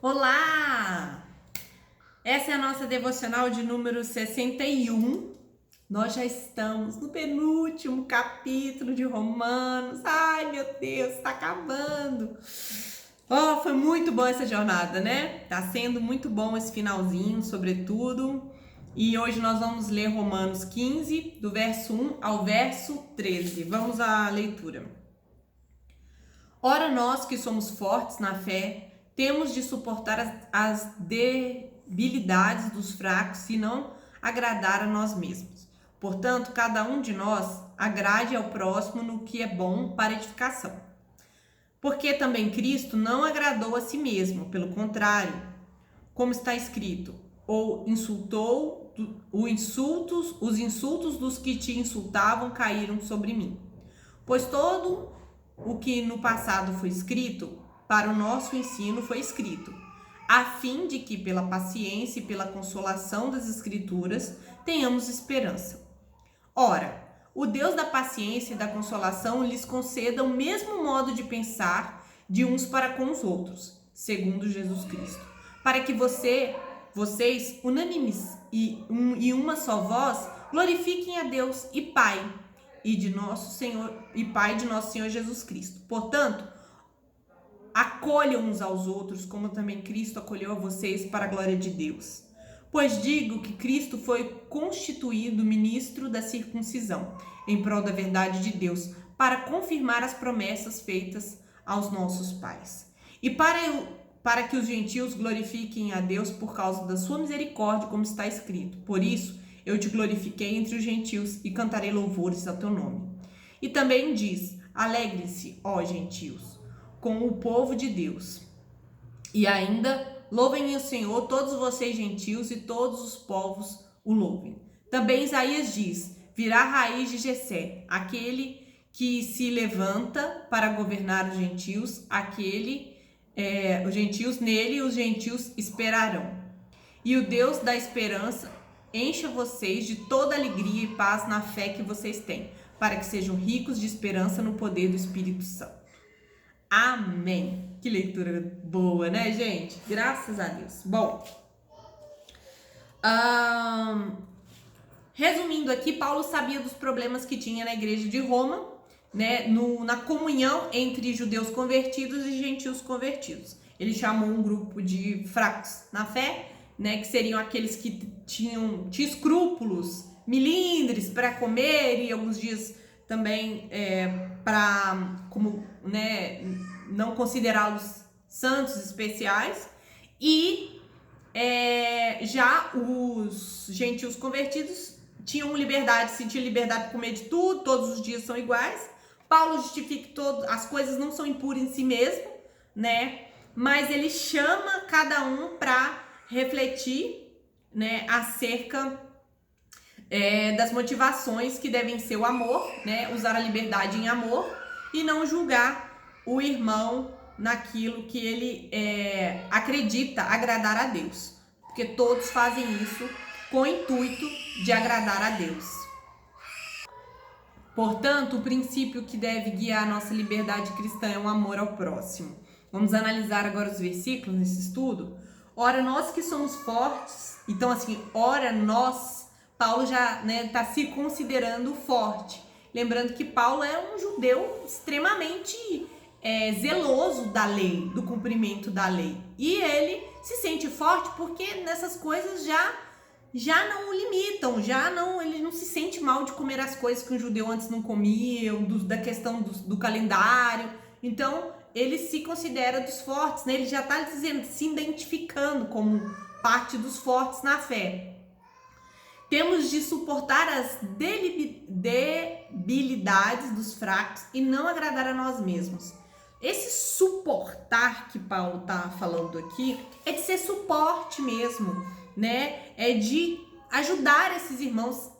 Olá! Essa é a nossa devocional de número 61. Nós já estamos no penúltimo capítulo de Romanos. Ai, meu Deus, está acabando. Oh, foi muito bom essa jornada, né? Tá sendo muito bom esse finalzinho, sobretudo. E hoje nós vamos ler Romanos 15, do verso 1 ao verso 13. Vamos à leitura. Ora, nós que somos fortes na fé, temos de suportar as debilidades dos fracos e não agradar a nós mesmos. Portanto, cada um de nós agrade ao próximo no que é bom para edificação. Porque também Cristo não agradou a si mesmo, pelo contrário, como está escrito, ou insultou os insultos dos que te insultavam caíram sobre mim. Pois todo o que no passado foi escrito, para o nosso ensino foi escrito, a fim de que pela paciência e pela consolação das Escrituras tenhamos esperança. Ora, o Deus da paciência e da consolação lhes conceda o mesmo modo de pensar de uns para com os outros, segundo Jesus Cristo, para que vocês, unânimes e uma só voz, glorifiquem a Deus e Pai de nosso Senhor Jesus Cristo. Portanto, acolham uns aos outros, como também Cristo acolheu a vocês para a glória de Deus. Pois digo que Cristo foi constituído ministro da circuncisão, em prol da verdade de Deus, para confirmar as promessas feitas aos nossos pais. E para que os gentios glorifiquem a Deus por causa da sua misericórdia, como está escrito. Por isso, eu te glorifiquei entre os gentios e cantarei louvores ao teu nome. E também diz, alegrem-se, ó gentios, com o povo de Deus. E ainda, louvem o Senhor, todos vocês gentios, e todos os povos o louvem. Também Isaías diz, virá a raiz de Jessé, aquele que se levanta para governar os gentios, os gentios nele, os gentios esperarão. E o Deus da esperança encha vocês de toda alegria e paz na fé que vocês têm, para que sejam ricos de esperança no poder do Espírito Santo. Amém. Que leitura boa, né, gente? Graças a Deus. Bom, resumindo aqui, Paulo sabia dos problemas que tinha na igreja de Roma, né, na comunhão entre judeus convertidos e gentios convertidos. Ele chamou um grupo de fracos na fé, né, que seriam aqueles que tinham escrúpulos, milindres para comer e alguns dias também para como, né, não considerá-los santos especiais. E já os gentios convertidos tinham liberdade, sentiam liberdade de comer de tudo, todos os dias são iguais. Paulo justifica que as coisas não são impuras em si mesmo, né? Mas ele chama cada um para refletir, né, acerca das motivações que devem ser o amor, né? Usar a liberdade em amor e não julgar o irmão naquilo que ele acredita agradar a Deus. Porque todos fazem isso com o intuito de agradar a Deus. Portanto, o princípio que deve guiar a nossa liberdade cristã é o amor ao próximo. Vamos analisar agora os versículos nesse estudo. Ora, nós que somos fortes, então assim, ora nós, Paulo já está se considerando forte. Lembrando que Paulo é um judeu extremamente zeloso da lei, do cumprimento da lei. E ele se sente forte porque nessas coisas já não o limitam, ele não se sente mal de comer as coisas que um judeu antes não comia, da questão do calendário. Então, ele se considera dos fortes, né? Ele já está se identificando como parte dos fortes na fé. Temos de suportar as debilidades dos fracos e não agradar a nós mesmos. Esse suportar que Paulo está falando aqui é de ser suporte mesmo, né? É de ajudar esses irmãos,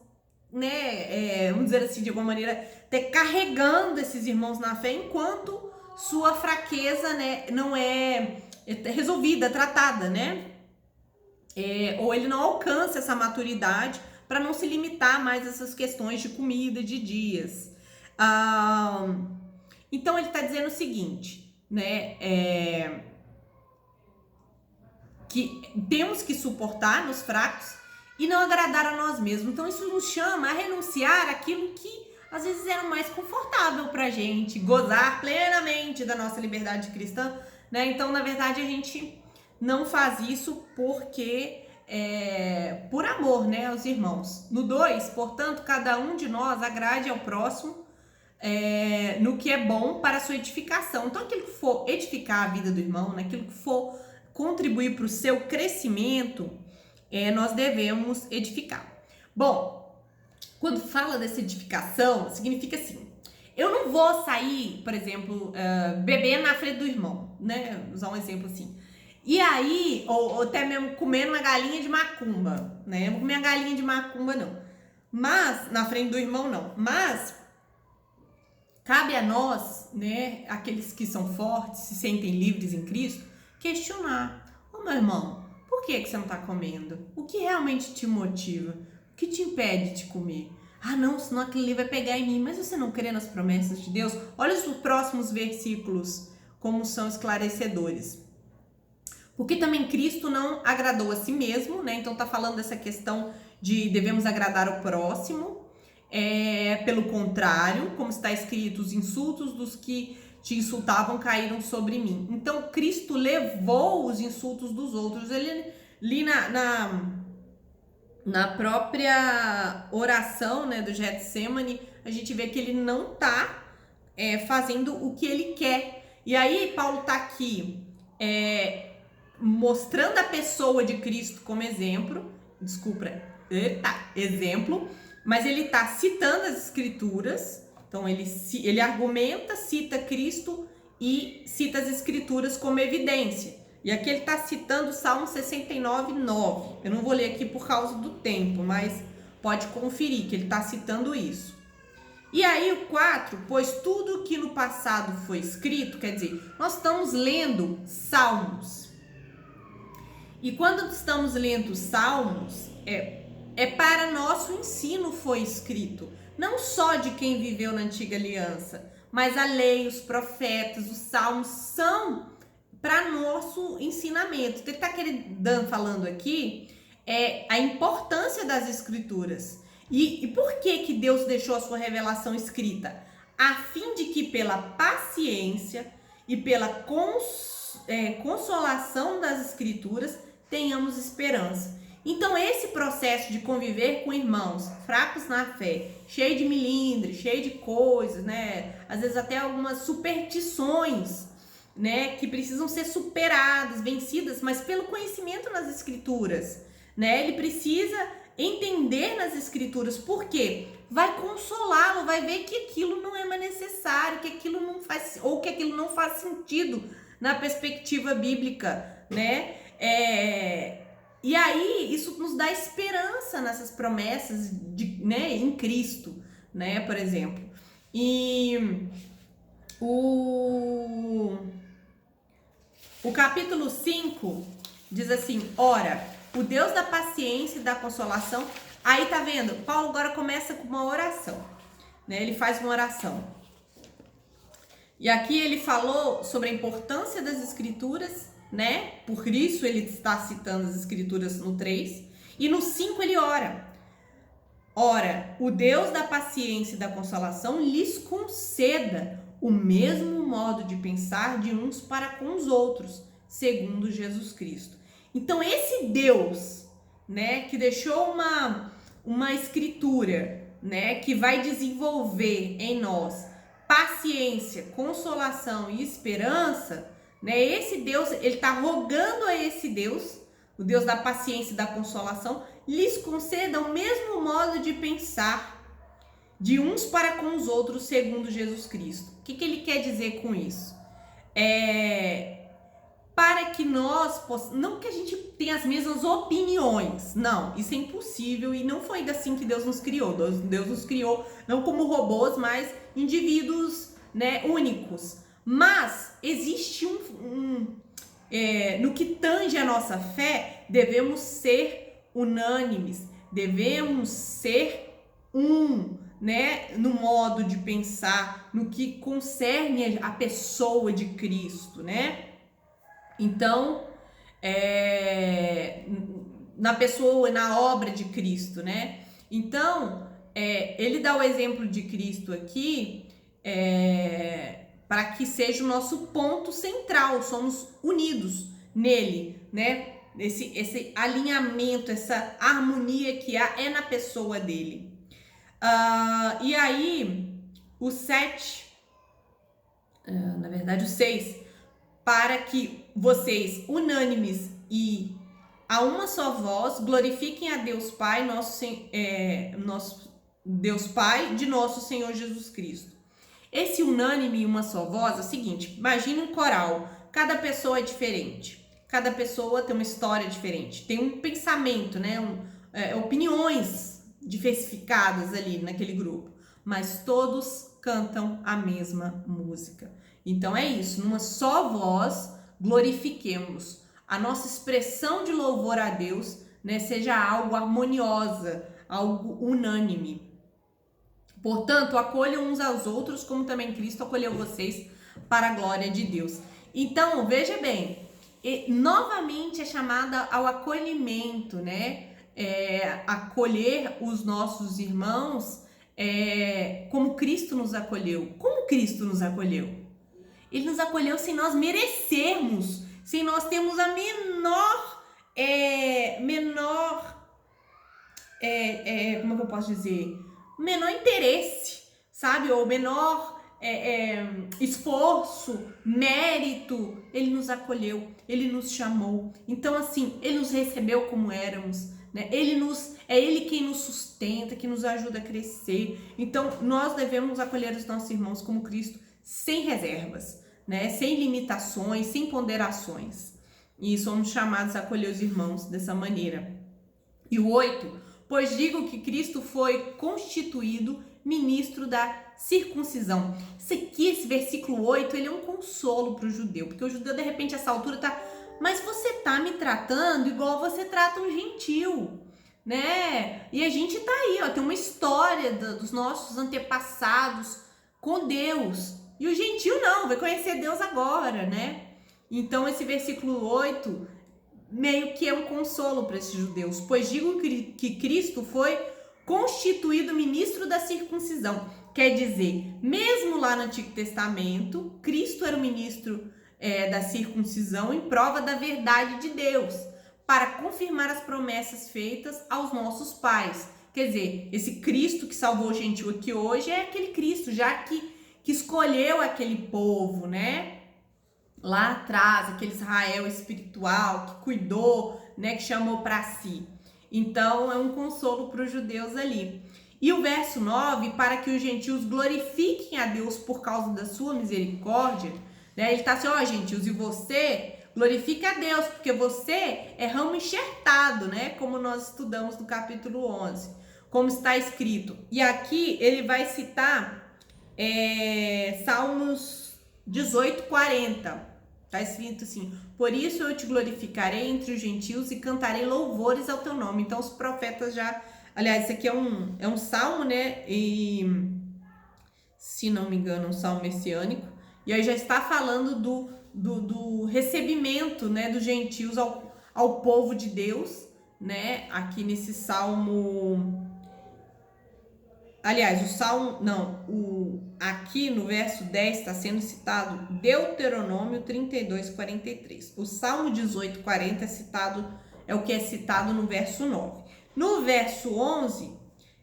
né? Vamos dizer assim, de alguma maneira, carregando esses irmãos na fé enquanto sua fraqueza, né, não é resolvida, tratada, né? Ou ele não alcança essa maturidade para não se limitar mais a essas questões de comida, de dias. Então ele está dizendo o seguinte, né? que temos que suportar nos fracos e não agradar a nós mesmos. Então isso nos chama a renunciar àquilo que às vezes era mais confortável pra gente, gozar plenamente da nossa liberdade cristã, né? Então, na verdade, a gente não faz isso porque por amor, né, aos irmãos. No 2, portanto, cada um de nós agrade ao próximo no que é bom para a sua edificação. Então, aquilo que for edificar a vida do irmão, né, aquilo que for contribuir para o seu crescimento, nós devemos edificar. Bom, quando fala dessa edificação, significa assim, eu não vou sair, por exemplo, bebendo na frente do irmão, né? Vou usar um exemplo assim. E aí, ou até mesmo comendo uma galinha de macumba, né? Eu não vou comer uma galinha de macumba, não. Mas, na frente do irmão, não. Mas, cabe a nós, né, aqueles que são fortes, se sentem livres em Cristo, questionar. Ô, meu irmão, por que você não tá comendo? O que realmente te motiva? O que te impede de comer? Ah, não, senão aquele ali vai pegar em mim. Mas você não crê nas promessas de Deus? Olha os próximos versículos, como são esclarecedores. Porque também Cristo não agradou a si mesmo, né? Então tá falando dessa questão de devemos agradar o próximo. Pelo contrário, como está escrito, os insultos dos que te insultavam caíram sobre mim. Então Cristo levou os insultos dos outros. Ele ali na própria oração, né, do Getsemane, a gente vê que ele não tá fazendo o que ele quer. E aí Paulo tá aqui mostrando a pessoa de Cristo como exemplo, mas ele tá citando as escrituras. Então ele argumenta, cita Cristo e cita as escrituras como evidência. E aqui ele está citando o Salmo 69, 9. Eu não vou ler aqui por causa do tempo, mas pode conferir que ele está citando isso. E aí o 4, pois tudo que no passado foi escrito, quer dizer, nós estamos lendo Salmos. E quando estamos lendo Salmos, para nosso ensino foi escrito. Não só de quem viveu na antiga aliança, mas a lei, os profetas, os Salmos são para nosso ensinamento. Ele está falando aqui a importância das escrituras. E por que Deus deixou a sua revelação escrita? A fim de que pela paciência e pela consolação das escrituras tenhamos esperança. Então esse processo de conviver com irmãos fracos na fé, cheio de milindre, cheio de coisas, né? Às vezes até algumas superstições, né, que precisam ser superadas, vencidas, mas pelo conhecimento nas escrituras, né? Ele precisa entender nas escrituras, porque vai consolá-lo, vai ver que aquilo não é mais necessário, que aquilo não faz, ou que aquilo não faz sentido na perspectiva bíblica, né? E aí isso nos dá esperança nessas promessas né, em Cristo, né? Por exemplo, e o capítulo 5 diz assim, ora, o Deus da paciência e da consolação. Aí tá vendo? Paulo agora começa com uma oração, né? Ele faz uma oração. E aqui ele falou sobre a importância das escrituras, né? Por isso ele está citando as escrituras no 3. E no 5 ele ora. Ora, o Deus da paciência e da consolação lhes conceda o mesmo modo de pensar de uns para com os outros, segundo Jesus Cristo. Então esse Deus, né, que deixou uma escritura, né, que vai desenvolver em nós paciência, consolação e esperança, né, esse Deus, ele está rogando a esse Deus, o Deus da paciência e da consolação, lhes conceda o mesmo modo de pensar de uns para com os outros, segundo Jesus Cristo. O que ele quer dizer com isso? Para que nós possamos, não que a gente tenha as mesmas opiniões, não, isso é impossível e não foi assim que Deus nos criou. Deus nos criou não como robôs, mas indivíduos, né, únicos. Mas existe no que tange a nossa fé, devemos ser unânimes, devemos ser né, no modo de pensar, no que concerne a pessoa de Cristo, né? Então, na pessoa, na obra de Cristo, né? Então, ele dá o exemplo de Cristo aqui para que seja o nosso ponto central, somos unidos nele, né? Esse alinhamento, essa harmonia que há é na pessoa dele. E aí, o 7, na verdade o 6, para que vocês, unânimes e a uma só voz, glorifiquem a Deus Pai, nosso Deus Pai, de nosso Senhor Jesus Cristo. Esse unânime e uma só voz é o seguinte: imagine um coral, cada pessoa é diferente, cada pessoa tem uma história diferente, tem um pensamento, né? Opiniões diversificadas ali naquele grupo, mas todos cantam a mesma música. Então é isso, numa só voz, glorifiquemos. A nossa expressão de louvor a Deus, né, seja algo harmoniosa, algo unânime. Portanto, acolham uns aos outros, como também Cristo acolheu vocês para a glória de Deus. Então, veja bem, novamente é chamada ao acolhimento, né? Acolher os nossos irmãos como Cristo nos acolheu. Como Cristo nos acolheu? Ele nos acolheu sem nós merecermos, sem nós termos a como é que eu posso dizer? Menor interesse, sabe? Ou menor esforço, mérito. Ele nos acolheu, ele nos chamou. Então, assim, ele nos recebeu como éramos, né? É ele quem nos sustenta, que nos ajuda a crescer. Então, nós devemos acolher os nossos irmãos como Cristo, sem reservas, né? Sem limitações, sem ponderações. E somos chamados a acolher os irmãos dessa maneira. E o 8, pois digo que Cristo foi constituído ministro da circuncisão. Esse versículo 8, ele é um consolo para o judeu, porque o judeu, de repente, a essa altura tá, mas você tá me tratando igual você trata um gentil, né? E a gente tá aí, ó, tem uma história dos nossos antepassados com Deus, e o gentil não, vai conhecer Deus agora, né? Então, esse versículo 8 meio que é um consolo para esses judeus, pois digo que Cristo foi constituído ministro da circuncisão. Quer dizer, mesmo lá no Antigo Testamento, Cristo era o ministro da circuncisão em prova da verdade de Deus, para confirmar as promessas feitas aos nossos pais. Quer dizer, esse Cristo que salvou o gentil aqui hoje é aquele Cristo já que escolheu aquele povo, né? Lá atrás, aquele Israel espiritual que cuidou, né, que chamou para si. Então, é um consolo para os judeus ali. E o verso 9, para que os gentios glorifiquem a Deus por causa da sua misericórdia, né? Ele está assim, ó, gentios, e você glorifica a Deus, porque você é ramo enxertado, né? Como nós estudamos no capítulo 11, como está escrito. E aqui ele vai citar Salmos 18:40. Está escrito assim: por isso eu te glorificarei entre os gentios e cantarei louvores ao teu nome. Então os profetas já... Aliás, isso aqui é um salmo, né? E, se não me engano, um salmo messiânico. E aí já está falando do recebimento, né, dos gentios ao povo de Deus, né? Aqui nesse salmo... Aliás, aqui no verso 10 está sendo citado Deuteronômio 32:43. O Salmo 18:40 é o que é citado no verso 9. No verso 11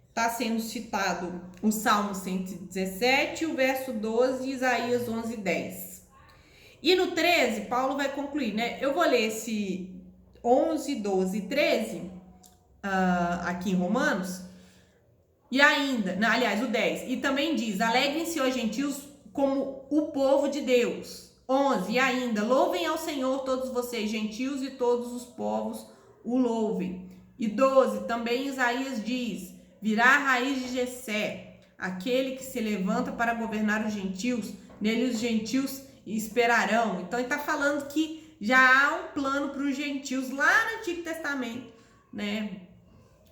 está sendo citado o Salmo 117, o verso 12, Isaías 11:10. E no 13, Paulo vai concluir, né? Eu vou ler esse 11, 12 e 13 aqui em Romanos. E ainda, aliás, o 10, e também diz, alegrem-se, ó gentios, como o povo de Deus. 11, e ainda, louvem ao Senhor todos vocês, gentios, e todos os povos o louvem. E 12, também Isaías diz, virá a raiz de Jessé, aquele que se levanta para governar os gentios, nele os gentios esperarão. Então ele está falando que já há um plano para os gentios lá no Antigo Testamento, né,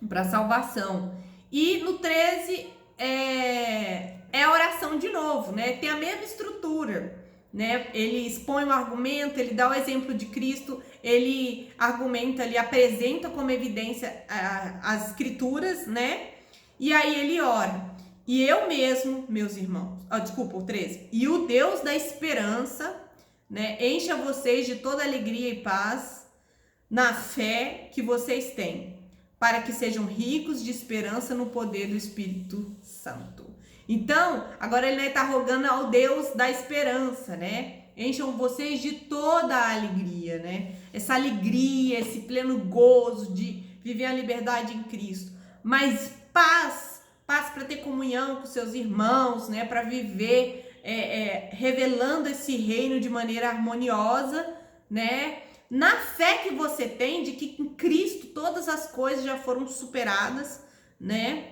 para salvação. E no 13 é a oração de novo, né? Tem a mesma estrutura, né? Ele expõe um argumento, ele dá o exemplo de Cristo, ele argumenta, ele apresenta como evidência as escrituras, né? E aí ele ora. E eu mesmo, meus irmãos, desculpa, o 13. E o Deus da esperança, né, encha vocês de toda alegria e paz na fé que vocês têm, para que sejam ricos de esperança no poder do Espírito Santo. Então, agora ele está rogando ao Deus da esperança, né? Encham vocês de toda a alegria, né? Essa alegria, esse pleno gozo de viver a liberdade em Cristo. Mas paz para ter comunhão com seus irmãos, né? Para viver revelando esse reino de maneira harmoniosa, né? Na fé que você tem de que em Cristo todas as coisas já foram superadas, né?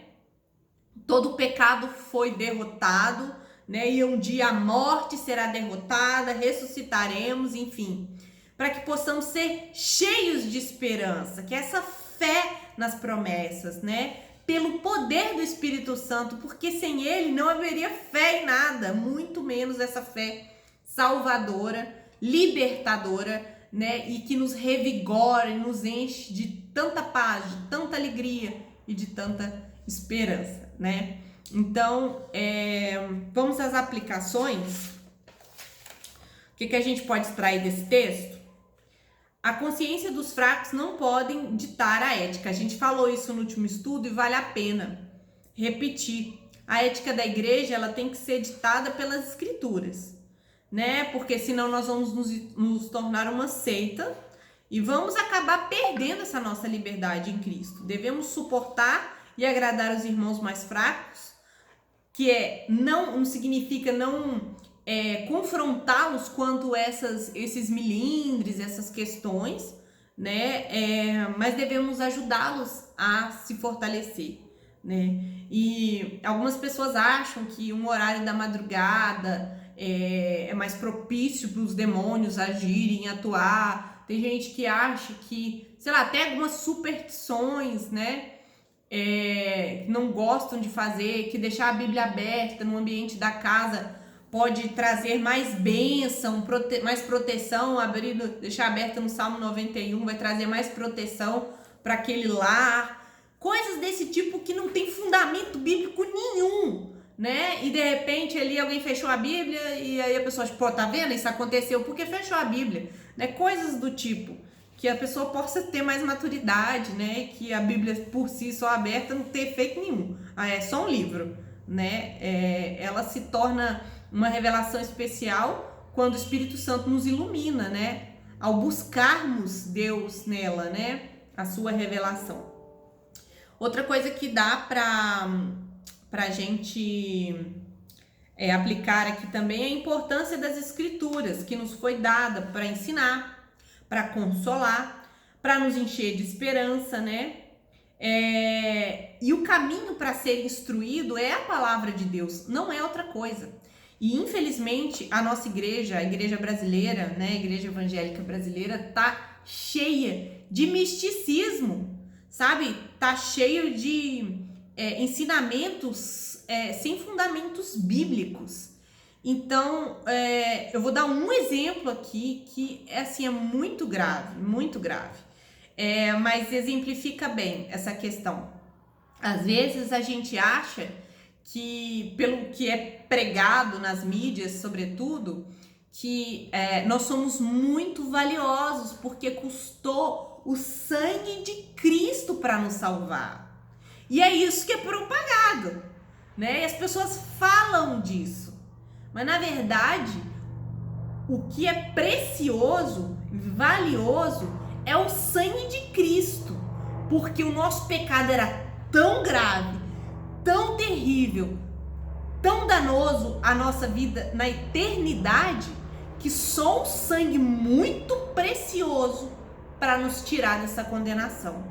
Todo o pecado foi derrotado, né? E um dia a morte será derrotada, ressuscitaremos, enfim, para que possamos ser cheios de esperança, que é essa fé nas promessas, né? Pelo poder do Espírito Santo, porque sem ele não haveria fé em nada, muito menos essa fé salvadora, libertadora, né? E que nos revigora e nos enche de tanta paz, de tanta alegria e de tanta esperança, né? Então, vamos às aplicações. O que a gente pode extrair desse texto? A consciência dos fracos não podem ditar a ética. A gente falou isso no último estudo e vale a pena repetir. A ética da igreja, ela tem que ser ditada pelas escrituras, né? Porque senão nós vamos nos tornar uma seita e vamos acabar perdendo essa nossa liberdade em Cristo. Devemos suportar e agradar os irmãos mais fracos, que não significa não confrontá-los quanto esses milindres, essas questões, né? Mas devemos ajudá-los a se fortalecer, né? E algumas pessoas acham que um horário da madrugada é mais propício para os demônios agirem, atuar. Tem gente que acha que, sei lá, até algumas superstições, né? Não gostam de fazer, que deixar a Bíblia aberta no ambiente da casa pode trazer mais bênção, mais proteção. Deixar aberta no Salmo 91 vai trazer mais proteção para aquele lar. Coisas desse tipo que não tem fundamento bíblico nenhum, né? E de repente ali alguém fechou a Bíblia e aí a pessoa, pô, tá vendo? Isso aconteceu porque fechou a Bíblia, né? Coisas do tipo. Que a pessoa possa ter mais maturidade, né? Que a Bíblia por si só aberta não tem efeito nenhum. É só um livro, né? Ela se torna uma revelação especial quando o Espírito Santo nos ilumina, né? Ao buscarmos Deus nela, né? A sua revelação. Outra coisa que dá pra gente aplicar aqui também é a importância das escrituras que nos foi dada para ensinar, para consolar, para nos encher de esperança, né? E o caminho para ser instruído é a palavra de Deus, não é outra coisa. E infelizmente a nossa igreja, a igreja brasileira, né, a igreja evangélica brasileira, tá cheia de misticismo, sabe? Tá cheio de ensinamentos sem fundamentos bíblicos. Então, eu vou dar um exemplo aqui que assim, é muito grave, mas exemplifica bem essa questão. Às vezes a gente acha que, pelo que é pregado nas mídias, sobretudo, que nós somos muito valiosos porque custou o sangue de Cristo para nos salvar. E é isso que é propagado, né? E as pessoas falam disso. Mas, na verdade, o que é precioso, valioso, é o sangue de Cristo. Porque o nosso pecado era tão grave, tão terrível, tão danoso à nossa vida na eternidade, que só um sangue muito precioso para nos tirar dessa condenação.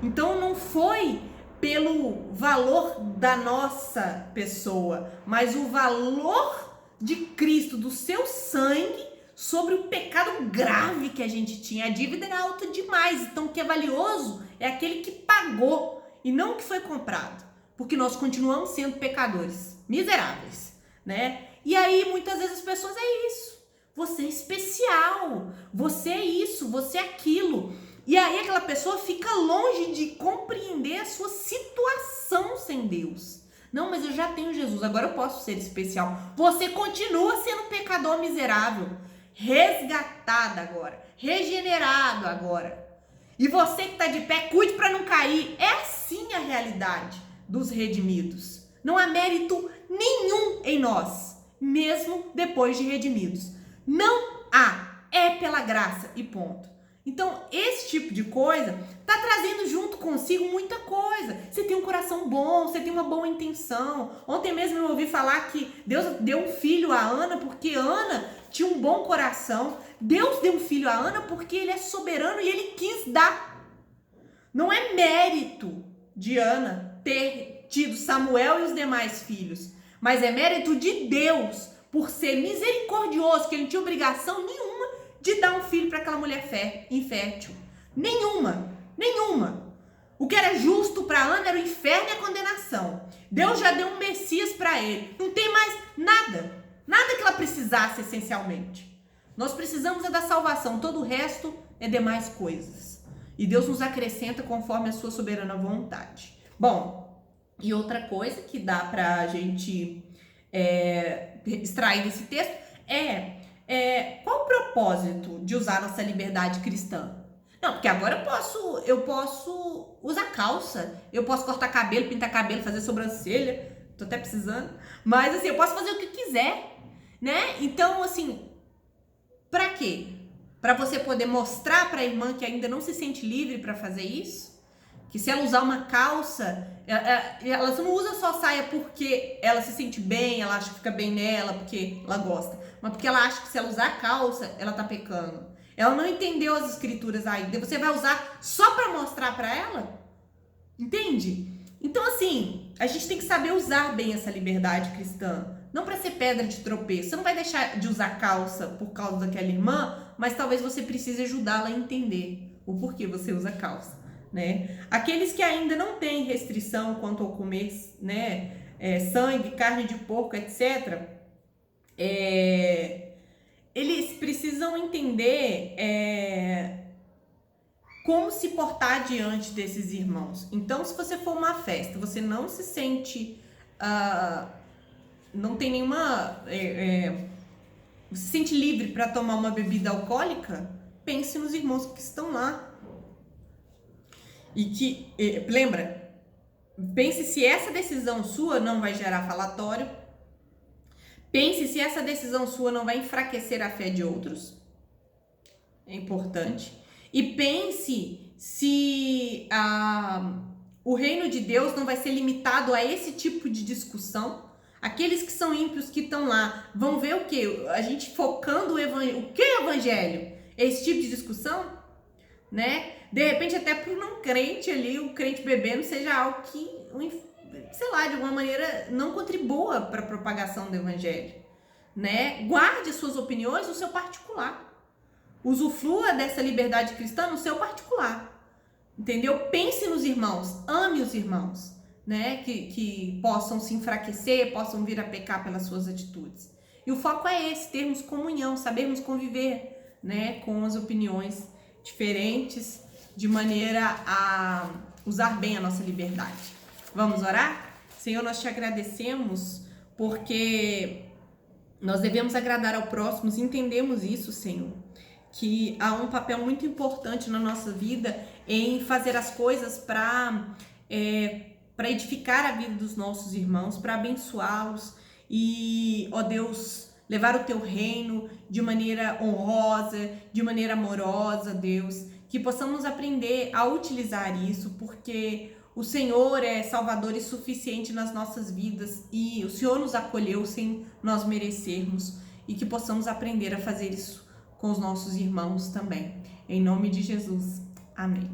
Então, não foi pelo valor da nossa pessoa, mas o valor de Cristo, do seu sangue, sobre o pecado grave que a gente tinha. A dívida era alta demais, então o que é valioso é aquele que pagou e não o que foi comprado, porque nós continuamos sendo pecadores, miseráveis, né? E aí muitas vezes as pessoas isso, Você é especial, você é isso, você é aquilo. E aí aquela pessoa fica longe de compreender a sua situação sem Deus. Não, mas eu já tenho Jesus, agora eu posso ser especial. Você continua sendo pecador miserável, resgatado agora, regenerado agora. E você que está de pé, cuide para não cair. É assim a realidade dos redimidos. Não há mérito nenhum em nós, mesmo depois de redimidos. Não há. É pela graça e ponto. Então, esse tipo de coisa tá trazendo junto consigo muita coisa. Você tem um coração bom, você tem uma boa intenção. Ontem mesmo eu ouvi falar que Deus deu um filho a Ana porque Ana tinha um bom coração. Deus deu um filho a Ana porque ele é soberano e ele quis dar. Não é mérito de Ana ter tido Samuel e os demais filhos, mas é mérito de Deus por ser misericordioso, que ele não tinha obrigação nenhuma de dar um filho para aquela mulher infértil. Nenhuma. O que era justo para Ana era o inferno e a condenação. Deus já deu um Messias para ele. Não tem mais nada. Nada que ela precisasse essencialmente. Nós precisamos é da salvação. Todo o resto é demais coisas. E Deus nos acrescenta conforme a sua soberana vontade. Bom, e outra coisa que dá para a gente extrair desse texto qual o propósito de usar nossa liberdade cristã? Não, porque agora eu posso usar calça, eu posso cortar cabelo, pintar cabelo, fazer sobrancelha, tô até precisando, mas assim, eu posso fazer o que quiser, né? Então, assim, pra quê? Pra você poder mostrar pra irmã que ainda não se sente livre pra fazer isso? Que se ela usar uma calça, ela não usa só saia porque ela se sente bem, ela acha que fica bem nela, porque ela gosta, mas porque ela acha que se ela usar calça, ela tá pecando. Ela não entendeu as escrituras ainda. Você vai usar só pra mostrar pra ela? Entende? Então, assim, a gente tem que saber usar bem essa liberdade cristã. Não pra ser pedra de tropeço. Você não vai deixar de usar calça por causa daquela irmã, mas talvez você precise ajudá-la a entender o porquê você usa calça. Né? Aqueles que ainda não têm restrição quanto ao comer, né, sangue, carne de porco, etc., eles precisam entender como se portar diante desses irmãos. Então, se você for uma festa, você não se sente, não tem nenhuma, você se sente livre para tomar uma bebida alcoólica, pense nos irmãos que estão lá. E que, lembra, pense se essa decisão sua não vai gerar falatório, pense se essa decisão sua não vai enfraquecer a fé de outros, é importante, e pense se o reino de Deus não vai ser limitado a esse tipo de discussão. Aqueles que são ímpios que estão lá vão ver o quê? A gente focando o evangelho. O que é evangelho? Esse tipo de discussão? Né? De repente, até para o não crente ali, o crente bebendo seja algo que, sei lá, de alguma maneira não contribua para a propagação do evangelho, né? Guarde suas opiniões no seu particular. Usufrua dessa liberdade cristã no seu particular, entendeu? Pense nos irmãos, ame os irmãos, né? Que possam se enfraquecer, possam vir a pecar pelas suas atitudes. E o foco é esse, termos comunhão, sabermos conviver, né? Com as opiniões diferentes, de maneira a usar bem a nossa liberdade. Vamos orar? Senhor, nós te agradecemos porque nós devemos agradar ao próximo, entendemos isso, Senhor, que há um papel muito importante na nossa vida em fazer as coisas para edificar a vida dos nossos irmãos, para abençoá-los e, ó Deus, levar o teu reino de maneira honrosa, de maneira amorosa, Deus, que possamos aprender a utilizar isso, porque o Senhor é Salvador e suficiente nas nossas vidas e o Senhor nos acolheu sem nós merecermos e que possamos aprender a fazer isso com os nossos irmãos também. Em nome de Jesus. Amém.